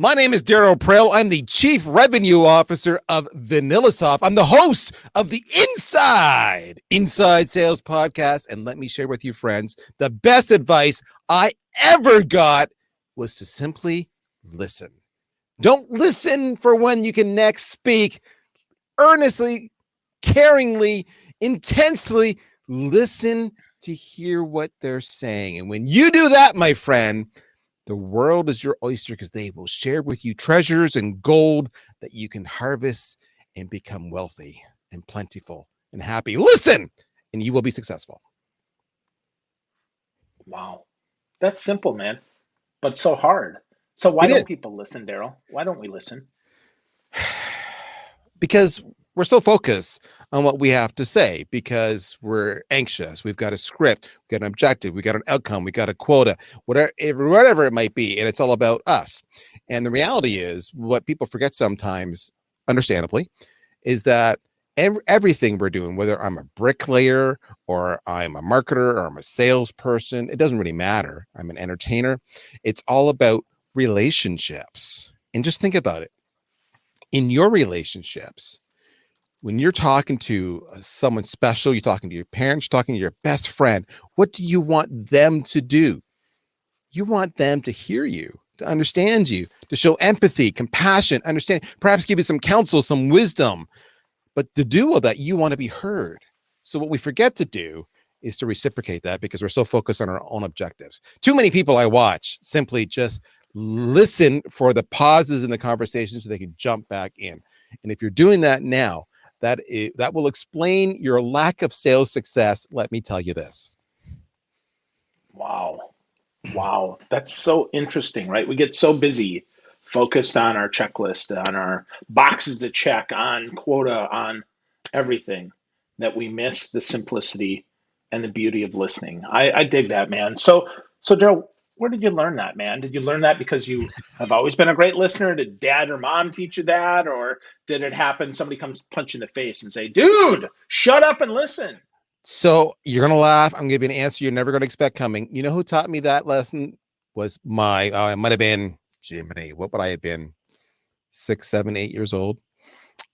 My name is Darryl Praill. I'm the Chief Revenue Officer of VanillaSoft. I'm the host of the Inside Sales Podcast. And let me share with you, friends, the best advice I ever got was to simply listen. Don't listen for when you can next speak. Earnestly, caringly, intensely listen to hear what they're saying. And when you do that, my friend, the world is your oyster because they will share with you treasures and gold that you can harvest and become wealthy and plentiful and happy. Listen, and you will be successful. Wow. That's simple, man, but so hard. So why don't people listen, Darryl? Why don't we listen? Because we're so focused on what we have to say, because we're anxious. We've got a script, we've got an objective, we got an outcome, we got a quota, whatever it might be. And it's all about us. And the reality is, what people forget sometimes, understandably, is that everything we're doing, whether I'm a bricklayer or I'm a marketer or I'm a salesperson, it doesn't really matter. I'm an entertainer. It's all about relationships. And just think about it. In your relationships, when you're talking to someone special, you're talking to your parents, you're talking to your best friend, what do you want them to do? You want them to hear you, to understand you, to show empathy, compassion, understand, perhaps give you some counsel, some wisdom. But to do all that, you want to be heard. So what we forget to do is to reciprocate that, because we're so focused on our own objectives. Too many people I watch simply just listen for the pauses in the conversation so they can jump back in. And if you're doing that now, that will explain your lack of sales success. Let me tell you this. Wow. That's so interesting, right? We get so busy focused on our checklist, on our boxes to check, on quota, on everything, that we miss the simplicity and the beauty of listening. I dig that, man. So Darryl, where did you learn that, man? Did you learn that because you have always been a great listener? Did dad or mom teach you that? Or did it happen, somebody comes punch you in the face and say, dude, shut up and listen? So you're going to laugh. I'm going to give you an answer you're never going to expect coming. You know who taught me that lesson? Was I might have been, Jiminy, what would I have been? 6, 7, 8 years old.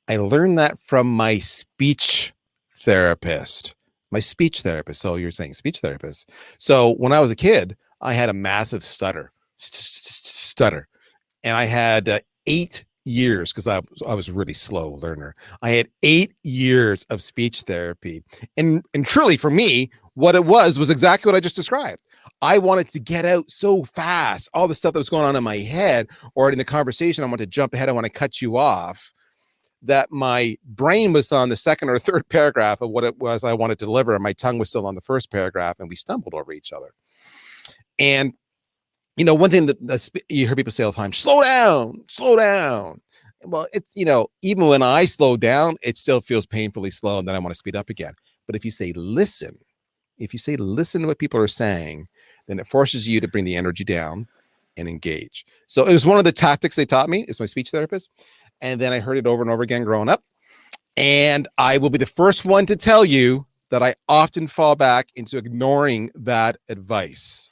I learned that from my speech therapist. So you're saying speech therapist. So when I was a kid, I had a massive stutter. And I had 8 years, because I was a really slow learner. I had 8 years of speech therapy. And truly for me, what it was exactly what I just described. I wanted to get out so fast, all the stuff that was going on in my head or in the conversation. I want to jump ahead. I want to cut you off, that my brain was on the second or third paragraph of what it was I wanted to deliver. And my tongue was still on the first paragraph, and we stumbled over each other. And one thing that you hear people say all the time, slow down. Well, it's, even when I slow down, it still feels painfully slow, and then I want to speed up again. But if you say listen to what people are saying, then it forces you to bring the energy down and engage. So it was one of the tactics they taught me. It's my speech therapist. And then I heard it over and over again growing up. And I will be the first one to tell you that I often fall back into ignoring that advice.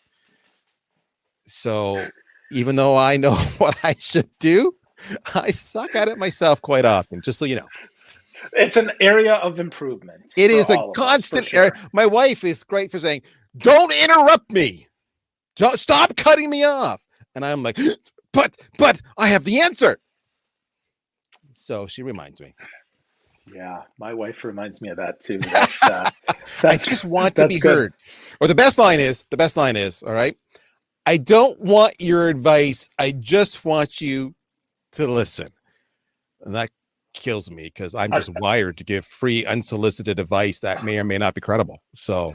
So even though I know what I should do, I suck at it myself quite often, just so you know. It's an area of improvement. It is a constant area. My wife is great for saying, don't interrupt me. Don't stop cutting me off. And I'm like, but I have the answer. So she reminds me. Yeah, my wife reminds me of that too. I just want to be heard. Or the best line is, all right, I don't want your advice. I just want you to listen. And that kills me, because I'm just wired to give free, unsolicited advice that may or may not be credible. So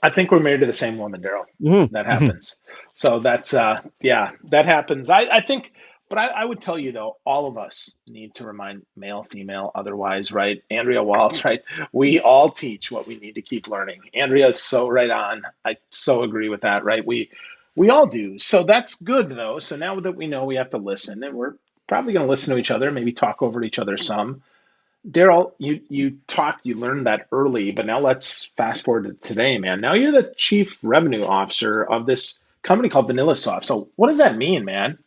I think we're married to the same woman, Darryl. Mm-hmm. That happens. So that's, that happens. I think, but I would tell you though, all of us need to remind, male, female, otherwise, right? Andrea Waltz, right? We all teach what we need to keep learning. Andrea is so right on. I so agree with that, right? We all do. So that's good though. So now that we know we have to listen, and we're probably going to listen to each other, maybe talk over to each other some. Darryl, you learned that early, but now let's fast forward to today, man. Now you're the chief revenue officer of this company called VanillaSoft. So what does that mean, man?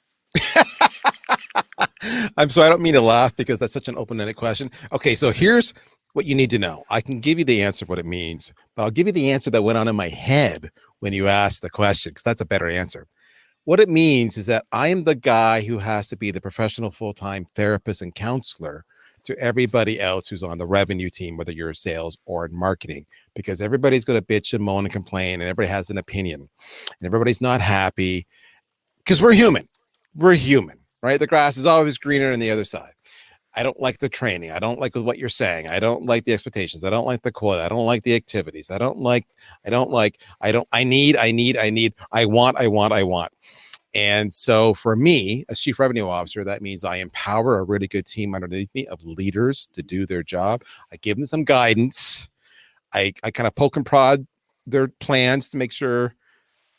I'm sorry, I don't mean to laugh because that's such an open-ended question. Okay, so here's what you need to know. I can give you the answer of what it means, but I'll give you the answer that went on in my head when you asked the question, because that's a better answer. What it means is that I am the guy who has to be the professional full-time therapist and counselor to everybody else who's on the revenue team, whether you're in sales or in marketing, because everybody's going to bitch and moan and complain, and everybody has an opinion, and everybody's not happy because we're human. We're human, right? The grass is always greener on the other side. I don't like the training. I don't like what you're saying. I don't like the expectations. I don't like the quota. I don't like the activities. I want. And so for me, as chief revenue officer, that means I empower a really good team underneath me of leaders to do their job. I give them some guidance. I kind of poke and prod their plans to make sure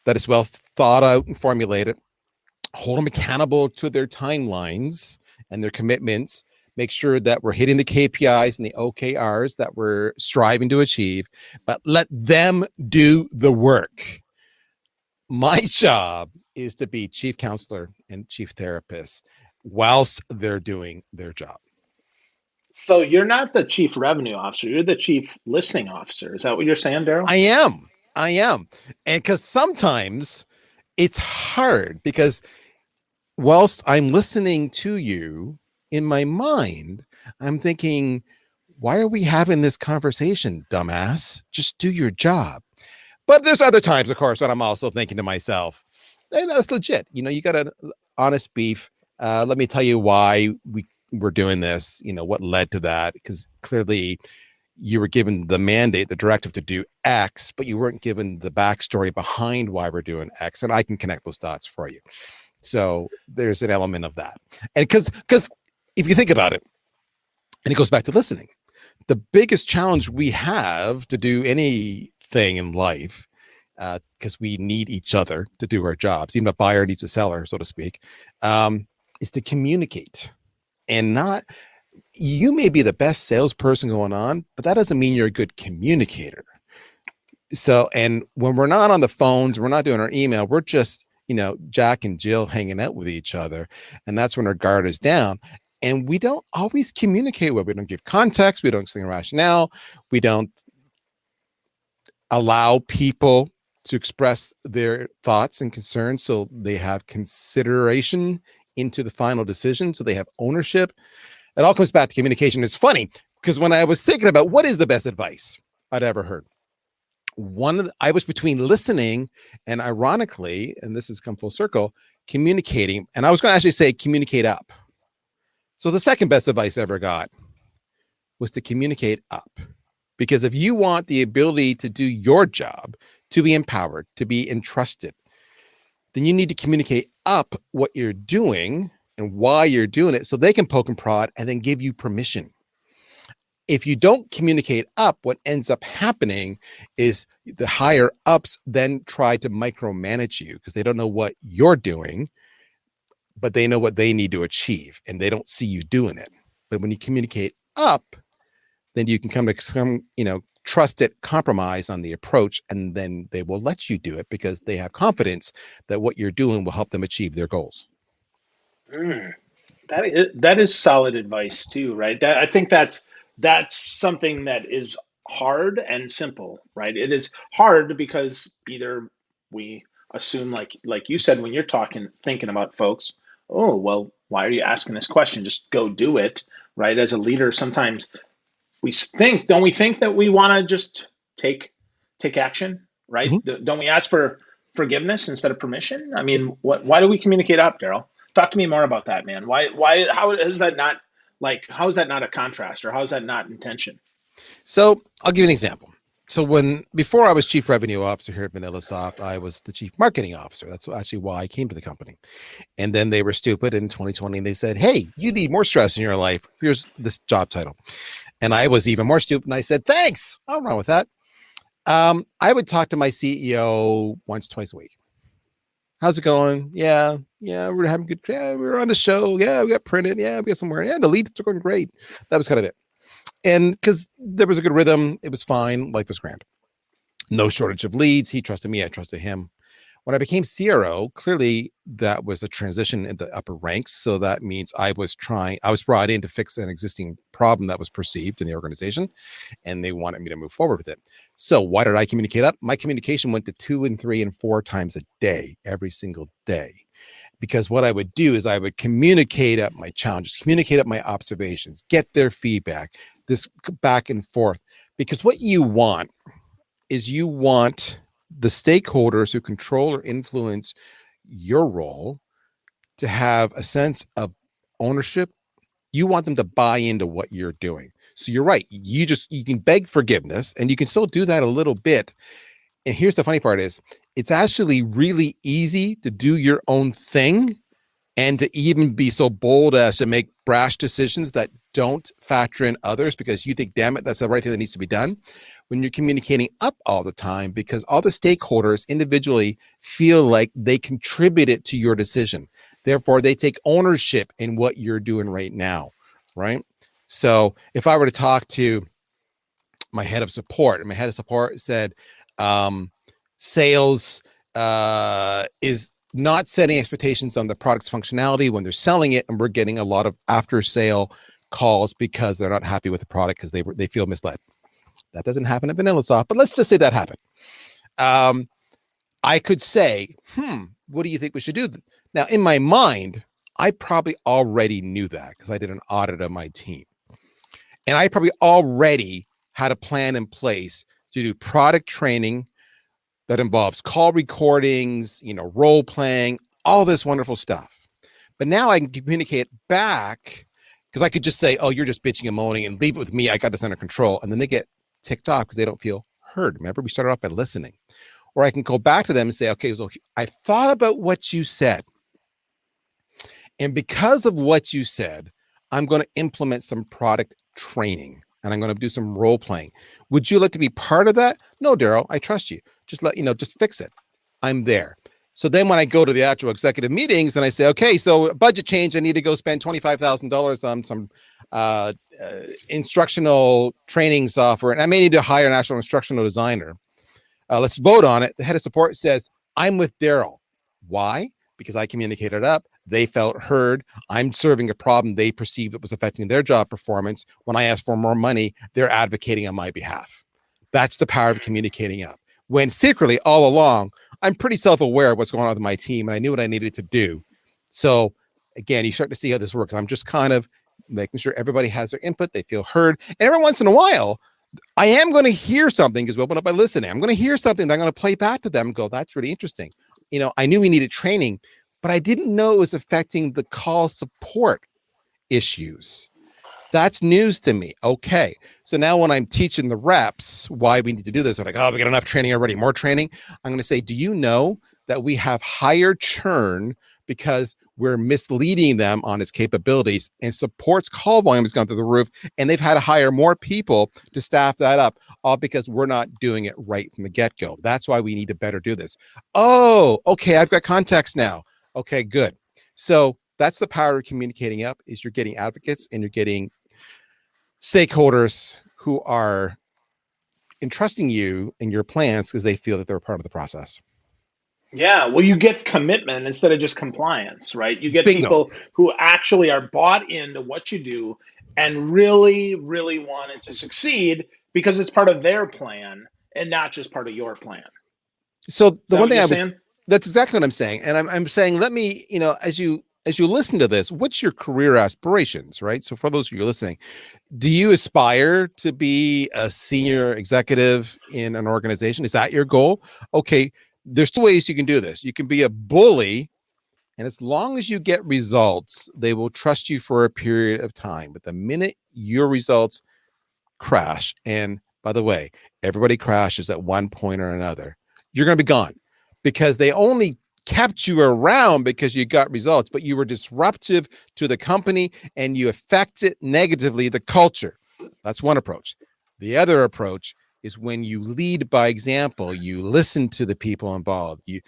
that it's well thought out and formulated, hold them accountable to their timelines and their commitments, make sure that we're hitting the KPIs and the OKRs that we're striving to achieve, but let them do the work. My job is to be chief counselor and chief therapist whilst they're doing their job. So you're not the chief revenue officer, you're the chief listening officer. Is that what you're saying, Darryl? I am. And because sometimes it's hard because whilst I'm listening to you in my mind, I'm thinking, why are we having this conversation, dumbass? Just do your job. But there's other times, of course, when I'm also thinking to myself, hey, that's legit. You got an honest beef. Let me tell you why we're doing this, what led to that. Because clearly you were given the mandate, the directive to do X, but you weren't given the backstory behind why we're doing X. And I can connect those dots for you. So there's an element of that. And because if you think about it, and it goes back to listening, the biggest challenge we have to do anything in life, because we need each other to do our jobs, even a buyer needs a seller, so to speak, is to communicate. And not, you may be the best salesperson going on, but that doesn't mean you're a good communicator. So, and when we're not on the phones, we're not doing our email, we're just, Jack and Jill hanging out with each other. And that's when our guard is down. And we don't always communicate well. We don't give context. We don't explain rationale. We don't allow people to express their thoughts and concerns so they have consideration into the final decision, so they have ownership. It all comes back to communication. It's funny because when I was thinking about what is the best advice I'd ever heard, I was between listening and, ironically, and this has come full circle, communicating. And I was going to actually say communicate up. So the second best advice I ever got was to communicate up. Because if you want the ability to do your job, to be empowered, to be entrusted, then you need to communicate up what you're doing and why you're doing it so they can poke and prod and then give you permission. If you don't communicate up, what ends up happening is the higher ups then try to micromanage you because they don't know what you're doing, but they know what they need to achieve and they don't see you doing it. But when you communicate up, then you can come to some, trusted compromise on the approach, and then they will let you do it because they have confidence that what you're doing will help them achieve their goals. That is solid advice too, right? I think that's something that is hard and simple, right? It is hard because either we assume, like you said, when you're thinking about folks, oh, well, why are you asking this question? Just go do it, right? As a leader, sometimes don't we think that we want to just take action, right? Mm-hmm. Don't we ask for forgiveness instead of permission? I mean, why do we communicate up, Darryl? Talk to me more about that, man. How is that not a contrast, or how is that not intention? So I'll give you an example. So before I was chief revenue officer here at VanillaSoft, I was the chief marketing officer. That's actually why I came to the company. And then they were stupid in 2020 and they said, hey, you need more stress in your life. Here's this job title. And I was even more stupid. And I said, thanks. I'll run with that. I would talk to my CEO once, twice a week. How's it going? Yeah, we're having good. Yeah, we're on the show. Yeah, we got printed. Yeah, we got somewhere. Yeah, the leads are going great. That was kind of it. And because there was a good rhythm, it was fine. Life was grand. No shortage of leads. He trusted me. I trusted him. When I became CRO, clearly that was a transition in the upper ranks. So that means I was brought in to fix an existing problem that was perceived in the organization, and they wanted me to move forward with it. So why did I communicate up? My communication went to 2 and 3 and 4 times a day, every single day. Because what I would do is I would communicate up my challenges, communicate up my observations, get their feedback, this back and forth. Because what you want is you want the stakeholders who control or influence your role to have a sense of ownership. You want them to buy into what you're doing. So you're right. You can beg forgiveness, and you can still do that a little bit. And here's the funny part is it's actually really easy to do your own thing and to even be so bold as to make brash decisions that don't factor in others because you think, damn it, that's the right thing that needs to be done. When you're communicating up all the time, because all the stakeholders individually feel like they contributed to your decision. Therefore, they take ownership in what you're doing right now, right? So if I were to talk to my head of support, and my head of support said, sales is not setting expectations on the product's functionality when they're selling it, and we're getting a lot of after sale calls because they're not happy with the product because they feel misled. That doesn't happen at VanillaSoft, but let's just say that happened. I could say, what do you think we should do? Now, in my mind, I probably already knew that because I did an audit of my team. And I probably already had a plan in place to do product training that involves call recordings, role playing, all this wonderful stuff. But now I can communicate back because I could just say, oh, you're just bitching and moaning and leave it with me. I got this under control. And then they get ticked off because they don't feel heard. Remember, we started off by listening. Or I can go back to them and say, okay, so I thought about what you said. And because of what you said, I'm going to implement some product training and I'm going to do some role playing. Would you like to be part of that? No, Darryl, I trust you. Just fix it. I'm there. So then when I go to the actual executive meetings and I say, okay, so budget change, I need to go spend $25,000 on some instructional training software, and I may need to hire an actual instructional designer. Let's vote on it. The head of support says, I'm with Darryl. Why? Because I communicated up. They felt heard. I'm serving a problem they perceived that was affecting their job performance. When I ask for more money, they're advocating on my behalf. That's the power of communicating up. When secretly, all along, I'm pretty self-aware of what's going on with my team, and I knew what I needed to do. So again, you start to see how this works. I'm just kind of making sure everybody has their input. They feel heard. And every once in a while, I am going to hear something because we open up by listening. I'm going to hear something that I'm going to play back to them and go, that's really interesting. I knew we needed training, but I didn't know it was affecting the call support issues. That's news to me. Okay. So now when I'm teaching the reps why we need to do this, they're like, oh, we got enough training already, more training. I'm going to say, do you know that we have higher churn because we're misleading them on its capabilities, and support's call volume has gone through the roof, and they've had to hire more people to staff that up, all because we're not doing it right from the get-go. That's why we need to better do this. Oh, okay. I've got context now. Okay, good. So that's the power of communicating up, is you're getting advocates and you're getting stakeholders who are entrusting you in your plans because they feel that they're part of the process. Yeah, well, you get commitment instead of just compliance, right? You get Bingo. people who actually are bought into what you do and really, really want it to succeed because it's part of their plan and not just part of your plan. So Is the that one what thing you're I would, saying? that's exactly what I'm saying. And I'm saying, let me, as you listen to this, what's your career aspirations, right? So for those of you listening, do you aspire to be a senior executive in an organization? Is that your goal? Okay. There's two ways you can do this. You can be a bully, and as long as you get results, they will trust you for a period of time. But the minute your results crash, and by the way, everybody crashes at one point or another, you're going to be gone, because they only kept you around because you got results, but you were disruptive to the company and you affected negatively the culture. That's one approach. The other approach is when you lead by example. You listen to the people involved. You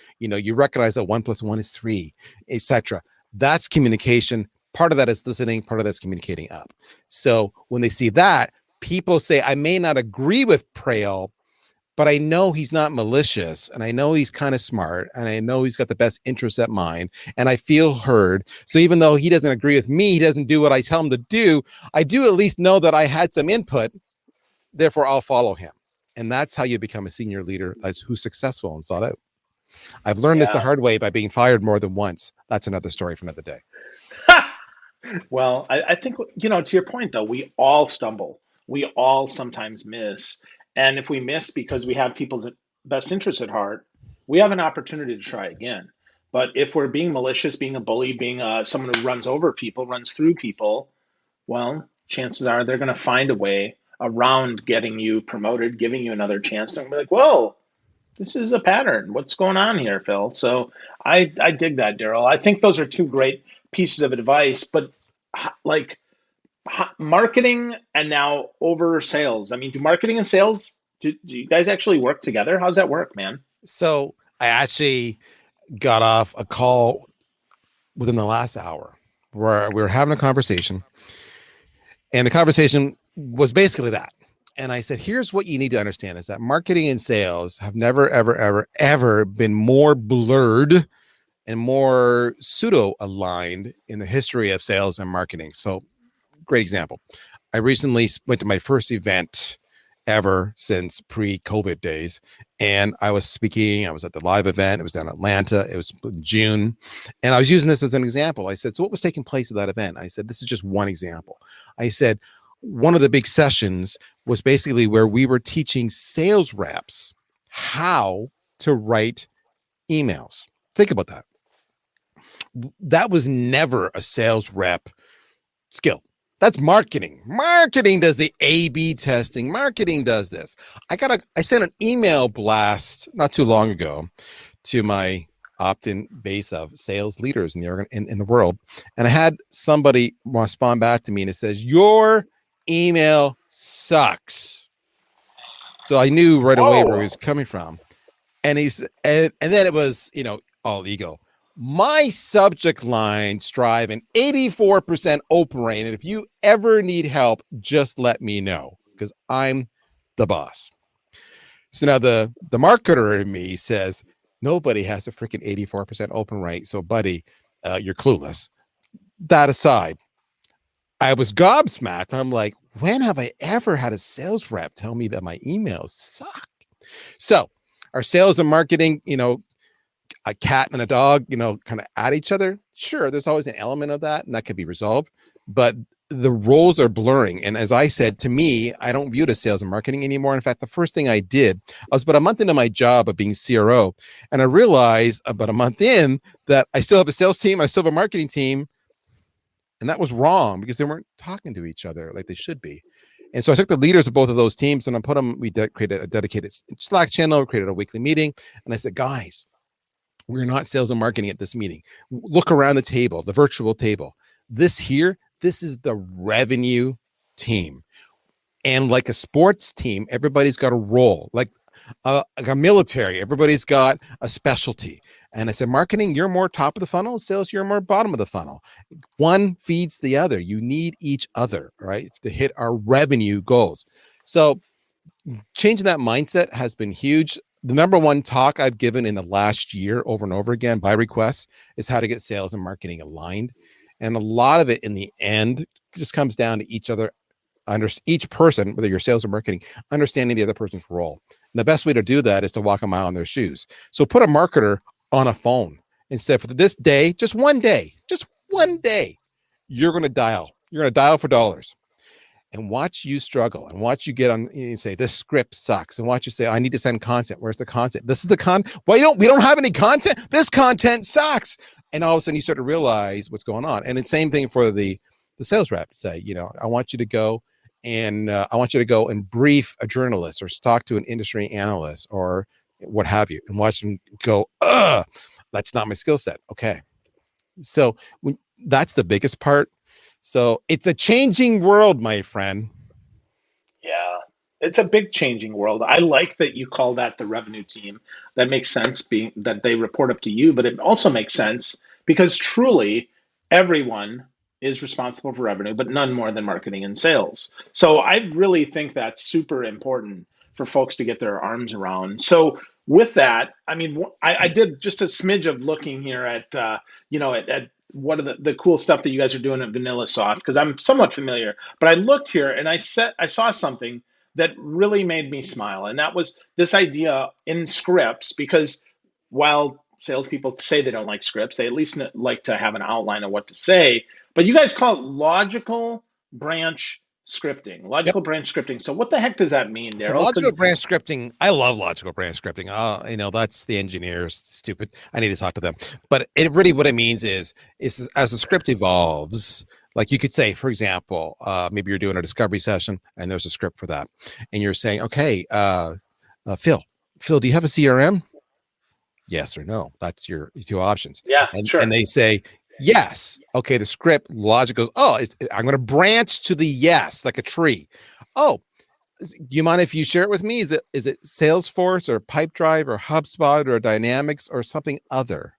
recognize that 1 + 1 is 3, etc. That's communication. Part of that is listening. Part of that's communicating up. So when they see that, people say, I may not agree with Praill, but I know he's not malicious, and I know he's kind of smart, and I know he's got the best interests at mind, and I feel heard. So even though he doesn't agree with me, he doesn't do what I tell him to do, I do at least know that I had some input, therefore I'll follow him. And that's how you become a senior leader who's successful and sought out. I've learned this the Yeah. hard way by being fired more than once. That's another story for another day. Well, I think, to your point, though, we all stumble. We all sometimes miss. And if we miss because we have people's best interests at heart, we have an opportunity to try again. But if we're being malicious, being a bully, being someone who runs over people, runs through people, well, chances are they're going to find a way around getting you promoted, giving you another chance. They're going to be like, whoa, this is a pattern. What's going on here, Phil? So I dig that, Darryl. I think those are two great pieces of advice, but like marketing and now over sales. I mean, do marketing and sales, do you guys actually work together? How's that work, man? So I actually got off a call within the last hour where we were having a conversation, and the conversation was basically that. And I said, here's what you need to understand is that marketing and sales have never, ever, ever, ever been more blurred and more pseudo aligned in the history of sales and marketing. So, great example. I recently went to my first event ever since pre-COVID days. And I was speaking, I was at the live event. It was down in Atlanta. It was June. And I was using this as an example. I said, so what was taking place at that event? I said, this is just one example. I said, one of the big sessions was basically where we were teaching sales reps how to write emails. Think about that. That was never a sales rep skill. That's marketing. Marketing does the A/B testing. Marketing does this. I sent an email blast not too long ago to my opt-in base of sales leaders in the world, and I had somebody respond back to me and it says, "Your email sucks." So I knew right away where he Whoa. was coming from, and then it was all ego. My subject line strive an 84% open rate. And if you ever need help, just let me know because I'm the boss. So now the marketer in me says, nobody has a freaking 84% open rate. So buddy, you're clueless. That aside, I was gobsmacked. I'm like, when have I ever had a sales rep tell me that my emails suck? So our sales and marketing, a cat and a dog, kind of at each other. Sure, there's always an element of that, and that could be resolved. But the roles are blurring. And as I said, to me, I don't view it as sales and marketing anymore. In fact, the first thing I did, I was about a month into my job of being CRO, and I realized about a month in that I still have a sales team, I still have a marketing team, and that was wrong because they weren't talking to each other like they should be. And so I took the leaders of both of those teams and I put them, created a dedicated Slack channel, created a weekly meeting, and I said, guys, we're not sales and marketing at this meeting. Look around the table, the virtual table. This is the revenue team. And like a sports team, everybody's got a role. Like a military, everybody's got a specialty. And I said, marketing, you're more top of the funnel. Sales, you're more bottom of the funnel. One feeds the other. You need each other, right, to hit our revenue goals. So changing that mindset has been huge. The number one talk I've given in the last year over and over again by request is how to get sales and marketing aligned. And a lot of it in the end just comes down to each person, whether you're sales or marketing, understanding the other person's role. And the best way to do that is to walk a mile in their shoes. So put a marketer on a phone and say, for this day, just one day, you're going to dial for dollars. And watch you struggle and watch you get on and say, this script sucks. And watch you say, I need to send content. Where's the content? This is the we don't have any content. This content sucks. And all of a sudden you start to realize what's going on. And the same thing for the sales rep to say, I want you to go and brief a journalist or talk to an industry analyst or what have you, and watch them go, that's not my skill set. Okay. So that's the biggest part. So it's a changing world, my friend. Yeah, it's a big changing world. I like that you call that the revenue team. That makes sense, being that they report up to you, but it also makes sense because truly everyone is responsible for revenue, but none more than marketing and sales. So I really think that's super important for folks to get their arms around. So with that, I mean, I did just a smidge of looking here at at what are the cool stuff that you guys are doing at VanillaSoft, because I'm somewhat familiar. But I looked here and I saw something that really made me smile, and that was this idea in scripts. Because while salespeople say they don't like scripts, they at least like to have an outline of what to say. But you guys call it logical branch scripting. Yep. Logical branch scripting. So what the heck does that mean, So Darryl? logical Because branch scripting, I love logical branch scripting. That's the engineers. Stupid. I need to talk to them. But it really, what it means is as the script evolves, like you could say, for example, maybe you're doing a discovery session and there's a script for that, and you're saying, okay, Phil, do you have a CRM? Yes or no. That's your two options. yeah, And sure. they say yes. Okay, the script logic goes, oh, I'm going to branch to the yes, like a tree. Oh, do you mind if you share it with me? Is it Salesforce or Pipedrive or HubSpot or Dynamics or something other?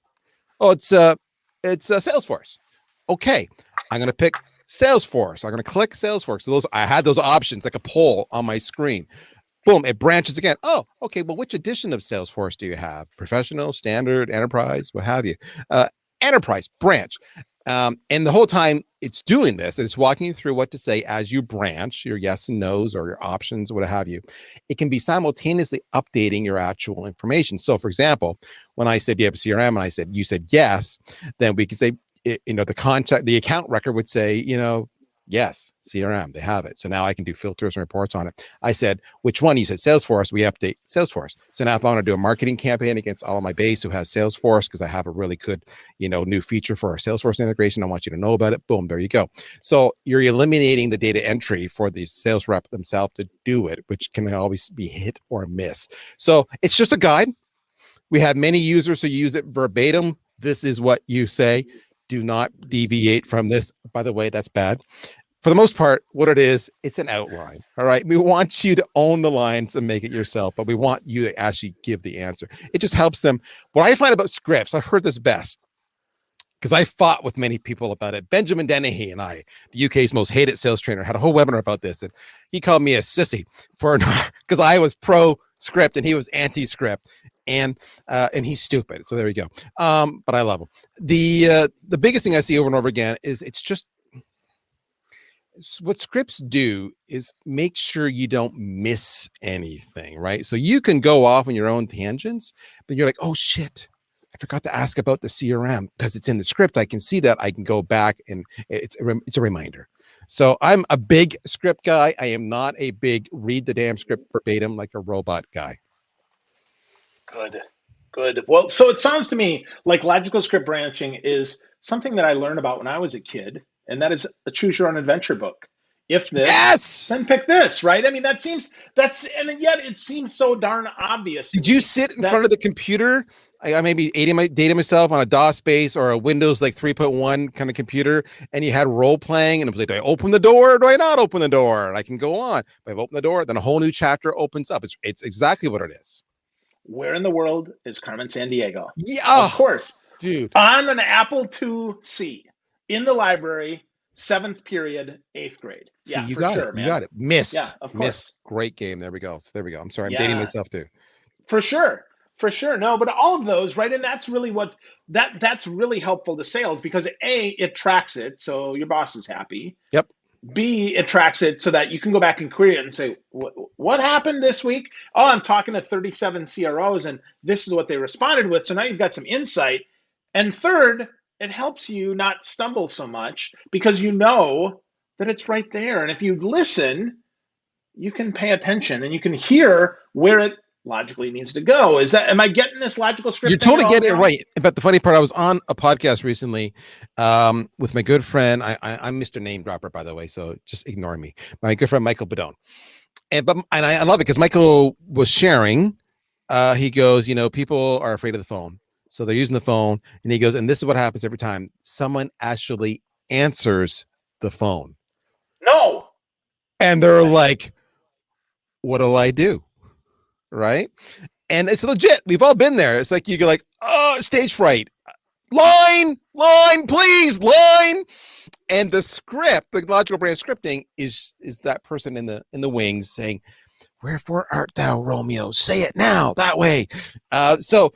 Oh, it's Salesforce. Okay, I'm going to pick Salesforce. I'm going to click Salesforce. So I had those options like a poll on my screen. Boom, it branches again. Oh, okay. Well, which edition of Salesforce do you have? Professional, standard, enterprise, what have you? Enterprise branch. And the whole time it's doing this, it's walking you through what to say as you branch your yes and no's or your options, what have you. It can be simultaneously updating your actual information. So, for example, when I said, do you have a CRM? And you said yes, then we could say, the account record would say, yes, CRM, they have it. So now I can do filters and reports on it. I said, which one? You said Salesforce. We update Salesforce. So now if I want to do a marketing campaign against all of my base who has Salesforce, because I have a really good, new feature for our Salesforce integration, I want you to know about it. Boom, there you go. So you're eliminating the data entry for the sales rep themselves to do it, which can always be hit or miss. So it's just a guide. We have many users who use it verbatim. This is what you say. Do not deviate from this. By the way, that's bad. For the most part, what it is, it's an outline. All right. We want you to own the lines and make it yourself, but we want you to actually give the answer. It just helps them. What I find about scripts, I've heard this best because I fought with many people about it. Benjamin Dennehy and I, the UK's most hated sales trainer, had a whole webinar about this. And he called me a sissy because I was pro script and he was anti-script. And he's stupid. So there we go. But I love him. The biggest thing I see over and over again is it's just what scripts do is make sure you don't miss anything, right? So you can go off on your own tangents, but you're like, oh shit, I forgot to ask about the CRM because it's in the script. I can see that. I can go back and it's a reminder. So I'm a big script guy. I am not a big read the damn script verbatim like a robot guy. Good. Well, so it sounds to me like logical script branching is something that I learned about when I was a kid, and that is a choose your own adventure book. If this, yes, then pick this, right? I mean, and yet it seems so darn obvious. Did you sit in front of the computer? I maybe dating myself on a DOS base or a Windows like 3.1 kind of computer, and you had role playing, and it was like, do I open the door or do I not open the door? And I can go on. If I've opened the door, then a whole new chapter opens up. It's exactly what it is. Where in the world is Carmen Sandiego? Yeah, of course, dude. On an Apple IIc in the library, 7th period, 8th grade. See, you got it. Man. You got it. Missed. Yeah, of course. Missed. Great game. There we go. I'm sorry. I'm dating myself too. For sure. No, but all of those, right? And that's really that's really helpful to sales because A, it tracks it. So your boss is happy. Yep. B, it tracks it so that you can go back and query it and say, what happened this week? Oh, I'm talking to 37 CROs and this is what they responded with. So now you've got some insight. And third, it helps you not stumble so much because you know that it's right there. And if you listen, you can pay attention and you can hear where it logically needs to go. Am I getting this logical script? You're totally getting it right. But the funny part, I was on a podcast recently with my good friend. I'm Mr. Name Dropper, by the way, so just ignore me. My good friend Michael Bedone, and I love it because Michael was sharing. He goes, people are afraid of the phone, so they're using the phone, and he goes, and this is what happens every time someone actually answers the phone. No, and they're like, "What do I do?" Right? And it's legit. We've all been there. It's like you go like, oh, stage fright. Line, please, line. And the script, the logical branch scripting is that person in the wings saying, Wherefore art thou, Romeo? Say it now, that way. So,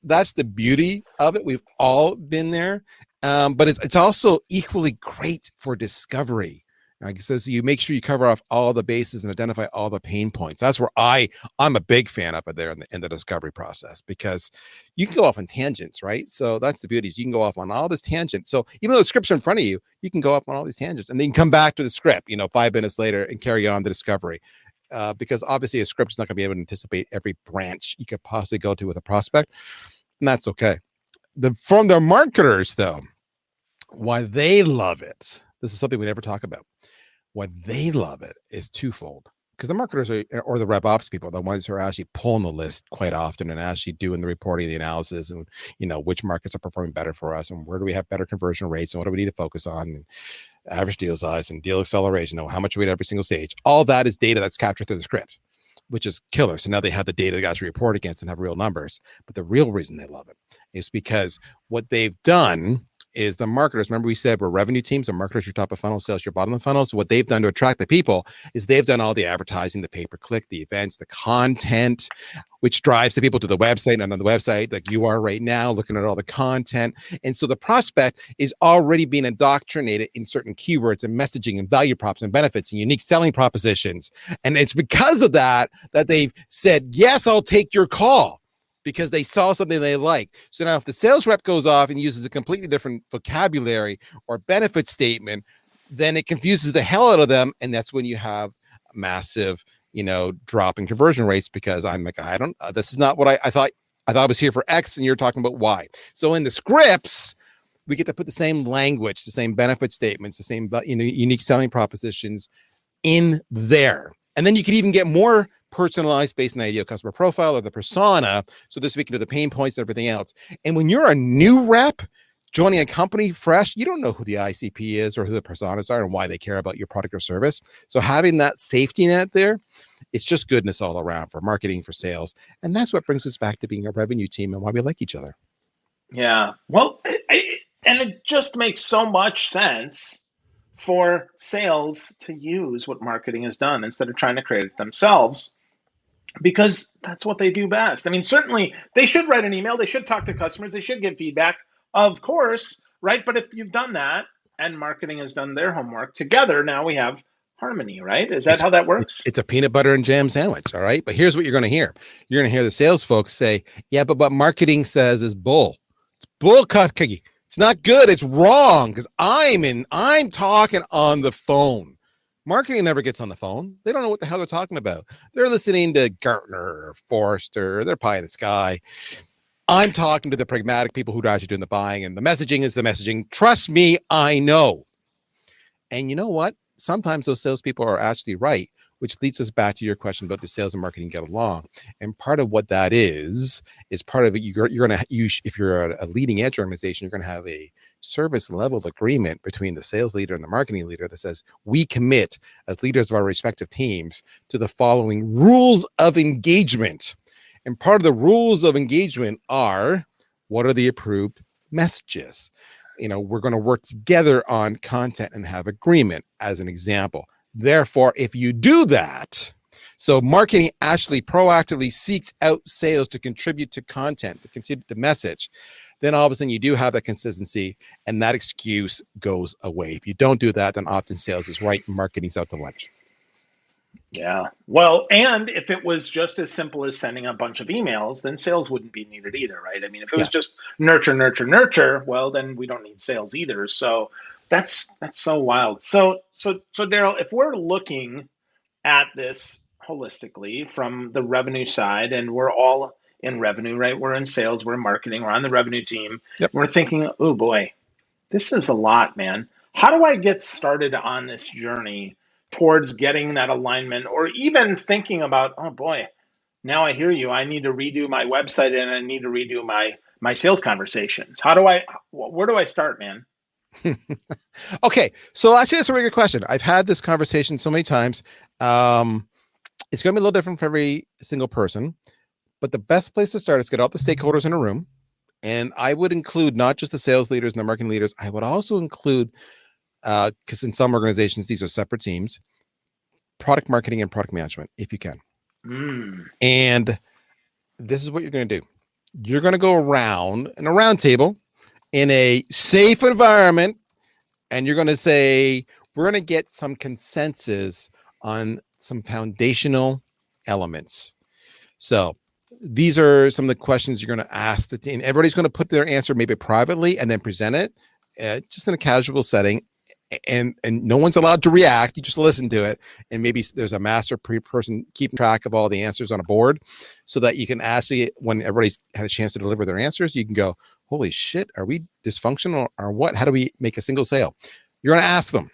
that's the beauty of it. We've all been there. But it's also equally great for discovery. Like it says, you make sure you cover off all the bases and identify all the pain points. That's where I'm a big fan of it there in the discovery process, because you can go off on tangents, right? So that's the beauty, is you can go off on all this tangent. So even though the script's in front of you, you can go off on all these tangents and then come back to the script, 5 minutes later, and carry on the discovery. Because obviously a script is not going to be able to anticipate every branch you could possibly go to with a prospect, and that's okay. From the marketers, though, why they love it, this is something we never talk about. Why they love it is twofold. Because the marketers or the rep ops people, the ones who are actually pulling the list quite often and actually doing the reporting, the analysis, and which markets are performing better for us, and where do we have better conversion rates, and what do we need to focus on, and average deal size and deal acceleration, how much we at every single stage. All that is data that's captured through the script, which is killer. So now they have the data they got to report against and have real numbers. But the real reason they love it is because what they've done is the marketers, remember we said we're revenue teams, and marketers your top of funnel, sales your bottom of the funnel. So what they've done to attract the people is they've done all the advertising, the pay-per-click, the events, the content, which drives the people to the website, and on the website, like you are right now, looking at all the content. And so the prospect is already being indoctrinated in certain keywords and messaging and value props and benefits and unique selling propositions. And it's because of that they've said, yes, I'll take your call, because they saw something they like. So now if the sales rep goes off and uses a completely different vocabulary or benefit statement, then it confuses the hell out of them. And that's when you have a massive, drop in conversion rates, because I'm like, this is not what I thought. I thought I was here for X and you're talking about Y. So in the scripts, we get to put the same language, the same benefit statements, the same, unique selling propositions in there. And then you could even get more personalized based on the ideal customer profile or the persona. So they're speaking to the pain points and everything else. And when you're a new rep joining a company fresh, you don't know who the ICP is or who the personas are and why they care about your product or service. So having that safety net there, it's just goodness all around for marketing, for sales. And that's what brings us back to being a revenue team and why we like each other. Yeah. Well, and it just makes so much sense for sales to use what marketing has done instead of trying to create it themselves, because that's what they do best. I mean, certainly they should write an email, they should talk to customers, they should give feedback, of course, right? But if you've done that and marketing has done their homework together, now we have harmony, right? Is that how that works? It's a peanut butter and jam sandwich, all right? But here's what you're going to hear. You're going to hear the sales folks say, yeah, but what marketing says is bull. It's bull cookie. It's not good. It's wrong, because I'm talking on the phone. Marketing never gets on the phone. They don't know what the hell they're talking about. They're listening to Gartner or Forrester. They're pie in the sky. I'm talking to the pragmatic people who are actually doing the buying, and the messaging is the messaging. Trust me, I know. And you know what? Sometimes those salespeople are actually right, which leads us back to your question about, do sales and marketing get along? And part of what that is part of it. You're going to use, if you're a leading edge organization, you're going to have a service level agreement between the sales leader and the marketing leader that says, we commit as leaders of our respective teams to the following rules of engagement. And part of the rules of engagement are, what are the approved messages? We're going to work together on content and have agreement, as an example. Therefore, if you do that, so marketing actually proactively seeks out sales to contribute to content, to contribute to message, then all of a sudden you do have that consistency, and that excuse goes away. If you don't do that, then often sales is right and marketing's out to lunch. Yeah. Well, and if it was just as simple as sending a bunch of emails, then sales wouldn't be needed either, right? I mean, if it was just nurture, well, then we don't need sales either. So that's so wild. So Darryl, if we're looking at this holistically from the revenue side, and we're all in revenue, right? We're in sales, we're in marketing, we're on the revenue team. Yep. We're thinking, oh boy, this is a lot, man. How do I get started on this journey towards getting that alignment, or even thinking about, oh boy, now I hear you, I need to redo my website and I need to redo my sales conversations. Where do I start, man? Okay, so actually that's a really good question. I've had this conversation so many times. It's going to be a little different for every single person, but the best place to start is get all the stakeholders in a room. And I would include not just the sales leaders and the marketing leaders. I would also include, because in some organizations, these are separate teams, product marketing and product management if you can. And this is what you're going to do. You're going to go around in a round table in a safe environment, and you're going to say, we're going to get some consensus on some foundational elements. So these are some of the questions you're going to ask the team. Everybody's going to put their answer maybe privately and then present it just in a casual setting. And no one's allowed to react. You just listen to it. And maybe there's a master person keeping track of all the answers on a board so that you can actually, when everybody's had a chance to deliver their answers, you can go, holy shit, are we dysfunctional or what? How do we make a single sale? You're going to ask them,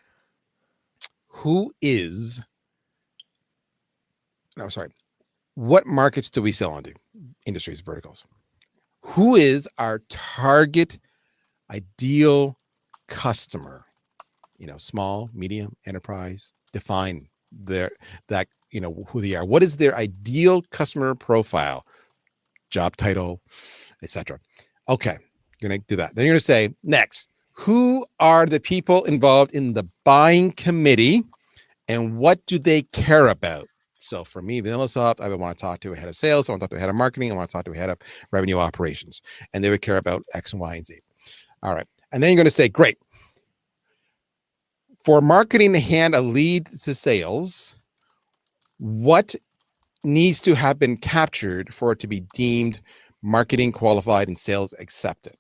what markets do we sell into? Industries, verticals. Who is our target ideal customer? Small, medium, enterprise. Define who they are. What is their ideal customer profile? Job title, etc. Okay, you're going to do that. Then you're going to say, next, who are the people involved in the buying committee and what do they care about? So for me, VanillaSoft, I would want to talk to a head of sales. I want to talk to a head of marketing. I want to talk to a head of revenue operations. And they would care about X and Y and Z. All right. And then you're going to say, great. For marketing to hand a lead to sales, what needs to have been captured for it to be deemed marketing qualified and sales accepted?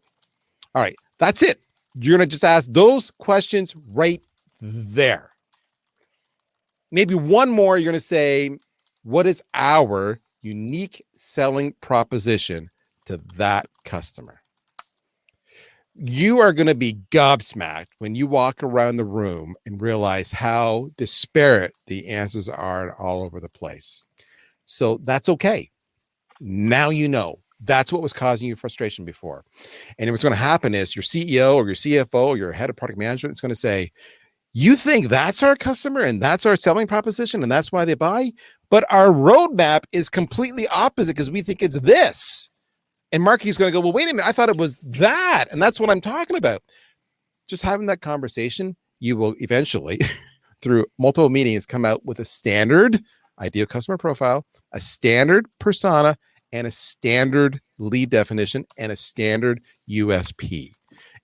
All right. That's it. You're going to just ask those questions right there. Maybe one more, you're going to say, what is our unique selling proposition to that customer? You are going to be gobsmacked when you walk around the room and realize how disparate the answers are all over the place. So that's okay. Now you know. That's what was causing you frustration before. And what's going to happen is your CEO or your CFO or your head of product management is going to say, you think that's our customer and that's our selling proposition and that's why they buy, but our roadmap is completely opposite because we think it's this. And marketing is going to go, well, wait a minute, I thought it was that. And that's what I'm talking about. Just having that conversation, you will eventually, through multiple meetings, come out with a standard ideal customer profile, a standard persona, and a standard lead definition, and a standard USP.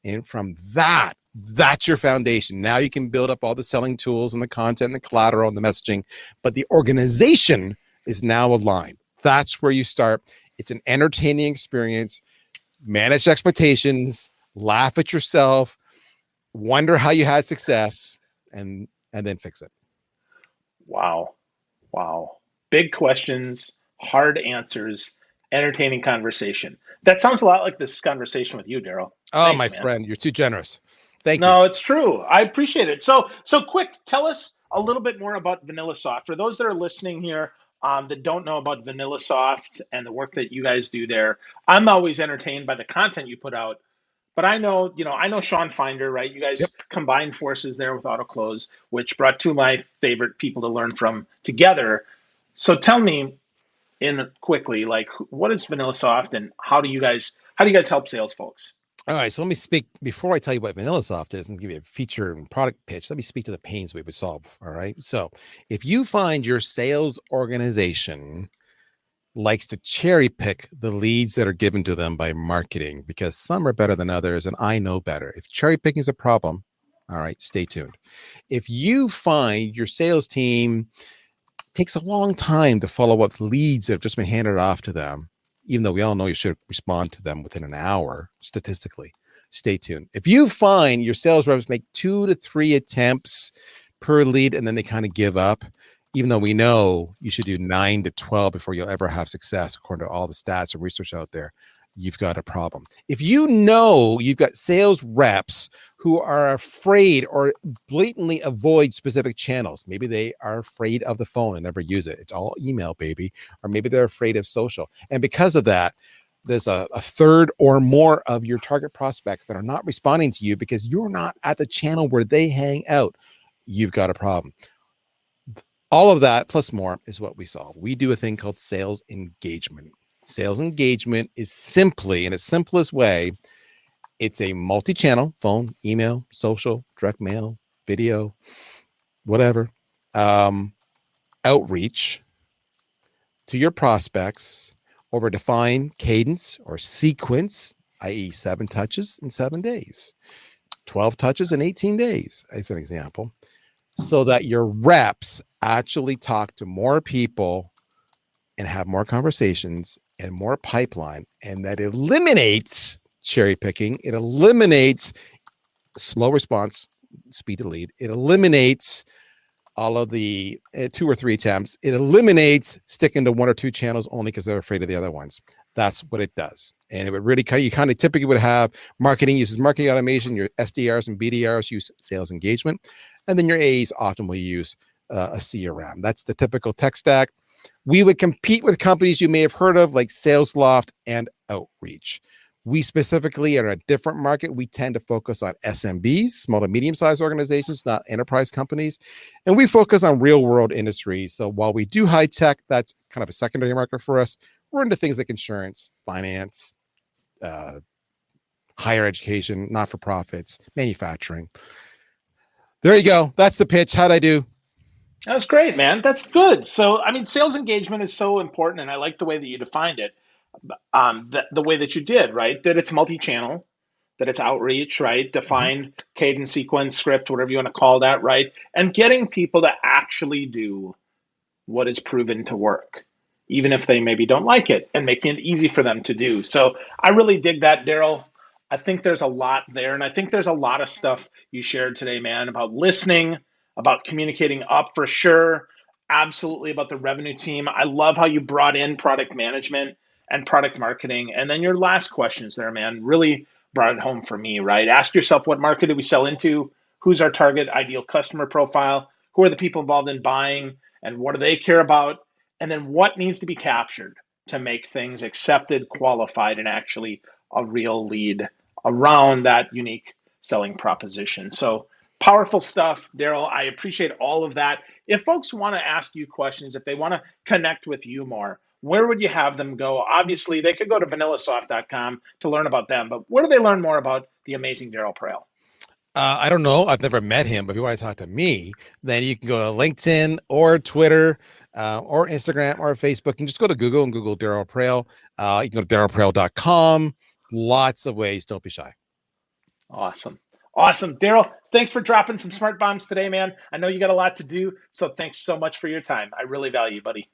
And from that, that's your foundation. Now you can build up all the selling tools and the content and the collateral and the messaging, but the organization is now aligned. That's where you start. It's an entertaining experience. Manage expectations, laugh at yourself, wonder how you had success, and then fix it. Wow. Big questions, hard answers, entertaining conversation. That sounds a lot like this conversation with you, Darryl. Oh, thanks, my man. Friend, you're too generous. Thank you. No, it's true. I appreciate it. So quick, tell us a little bit more about VanillaSoft. For those that are listening here that don't know about VanillaSoft and the work that you guys do there, I'm always entertained by the content you put out. But I know Sean Finder, right? You guys combined forces there with AutoClose, which brought two of my favorite people to learn from together. So tell me quickly, like, what is VanillaSoft and how do you guys help sales folks? All right, so let me speak before I tell you what VanillaSoft is and give you a feature and product pitch. Let me speak to the pains we would solve. All right, so if you find your sales organization likes to cherry pick the leads that are given to them by marketing because some are better than others, and I know better. If cherry picking is a problem, all right, stay tuned. If you find your sales team takes a long time to follow up leads that have just been handed off to them, even though we all know you should respond to them within an hour, statistically, stay tuned. If you find your sales reps make 2 to 3 attempts per lead and then they kind of give up, even though we know you should do 9 to 12 before you'll ever have success, according to all the stats and research out there, you've got a problem. If you know you've got sales reps who are afraid or blatantly avoid specific channels, maybe they are afraid of the phone and never use it. It's all email, baby. Or maybe they're afraid of social. And because of that, there's a third or more of your target prospects that are not responding to you because you're not at the channel where they hang out. You've got a problem. All of that plus more is what we solve. We do a thing called sales engagement. Sales engagement is simply, in its simplest way, it's a multi-channel, phone, email, social, direct mail, video, whatever, outreach to your prospects over a defined cadence or sequence, i.e., 7 touches in 7 days, 12 touches in 18 days, as an example, so that your reps actually talk to more people and have more conversations and more pipeline. And that eliminates cherry picking. It eliminates slow response, speed to lead. It eliminates all of the 2 or 3 attempts. It eliminates sticking to 1 or 2 channels only because they're afraid of the other ones. That's what it does. And it would really, you kind of typically would have marketing uses marketing automation, your SDRs and BDRs use sales engagement, and then your A's often will use a CRM. That's the typical tech stack. We would compete with companies you may have heard of like SalesLoft and Outreach. We specifically are in a different market. We tend to focus on SMBs, small to medium-sized organizations, not enterprise companies. And we focus on real-world industries. So while we do high tech, that's kind of a secondary market for us. We're into things like insurance, finance, higher education, not-for-profits, manufacturing. There you go. That's the pitch. How'd I do? That was great, man. That's good. So, I mean, sales engagement is so important, and I like the way that you defined it. The way that you did, right? That it's multi-channel, that it's outreach, right? Defined cadence, sequence, script, whatever you want to call that, right? And getting people to actually do what is proven to work, even if they maybe don't like it, and making it easy for them to do. So I really dig that, Darryl. I think there's a lot there. And I think there's a lot of stuff you shared today, man, about listening, about communicating up for sure. Absolutely about the revenue team. I love how you brought in product management and product marketing. And then your last questions there, man, really brought it home for me, right? Ask yourself, what market do we sell into? Who's our target ideal customer profile? Who are the people involved in buying? And what do they care about? And then what needs to be captured to make things accepted, qualified, and actually a real lead around that unique selling proposition. So powerful stuff, Darryl. I appreciate all of that. If folks want to ask you questions, if they want to connect with you more, where would you have them go? Obviously, they could go to vanillasoft.com to learn about them, but where do they learn more about the amazing Darryl Praill? I don't know. I've never met him, but if you want to talk to me, then you can go to LinkedIn or Twitter or Instagram or Facebook and just go to Google and Google Darryl Praill. You can go to darrylpraill.com. Lots of ways. Don't be shy. Awesome. Awesome. Darryl, thanks for dropping some smart bombs today, man. I know you got a lot to do, so thanks so much for your time. I really value you, buddy.